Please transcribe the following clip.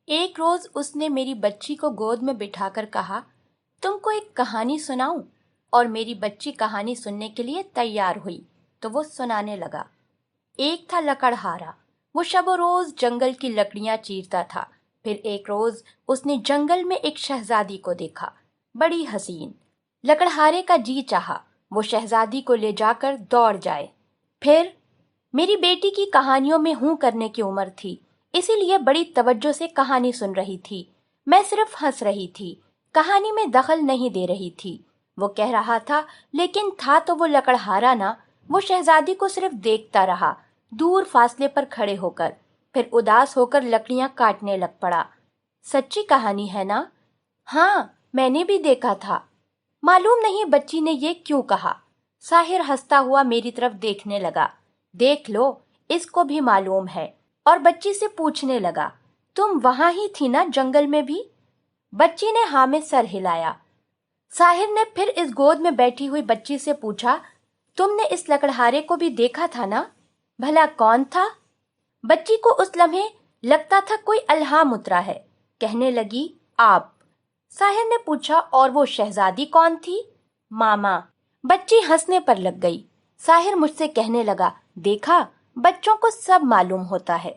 ایک روز اس نے میری بچی کو گود میں بٹھا کر کہا، تم کو ایک کہانی سناؤں؟ اور میری بچی کہانی سننے کے لیے تیار ہوئی تو وہ سنانے لگا۔ ایک تھا لکڑہارا، وہ شب و روز جنگل کی لکڑیاں چیرتا تھا۔ پھر ایک روز اس نے جنگل میں ایک شہزادی کو دیکھا، بڑی حسین۔ لکڑہارے کا جی چاہا وہ شہزادی کو لے جا کر دوڑ جائے۔ پھر میری بیٹی کی کہانیوں میں ہوں کرنے کی عمر تھی، اسی لیے بڑی توجہ سے کہانی سن رہی تھی۔ میں صرف ہنس رہی تھی، کہانی میں دخل نہیں دے رہی تھی۔ وہ کہہ رہا تھا، لیکن تھا تو وہ لکڑہارا نا۔ وہ شہزادی کو صرف دیکھتا رہا، دور فاصلے پر کھڑے ہو کر، پھر اداس ہو کر لکڑیاں کاٹنے لگ پڑا۔ سچی کہانی ہے نا؟ ہاں، میں نے بھی دیکھا تھا۔ معلوم نہیں بچی نے یہ کیوں کہا۔ ساحر ہنستا ہوا میری طرف دیکھنے لگا۔ دیکھ لو، اس کو بھی معلوم ہے۔ اور بچی سے پوچھنے لگا، تم وہاں ہی تھی نا جنگل میں بھی؟ بچی نے ہاں میں سر ہلایا۔ ساحر نے پھر اس گود میں بیٹھی ہوئی بچی سے پوچھا، تم نے اس لکڑہارے کو بھی دیکھا تھا نا؟ بھلا کون تھا؟ بچی کو اس لمحے لگتا تھا کوئی الہام اترا ہے۔ کہنے لگی، آپ۔ ساحر نے پوچھا، اور وہ شہزادی کون تھی؟ ماما۔ بچی ہنسنے پر لگ گئی۔ ساحر مجھ سے کہنے لگا، دیکھا، بچوں کو سب معلوم ہوتا ہے۔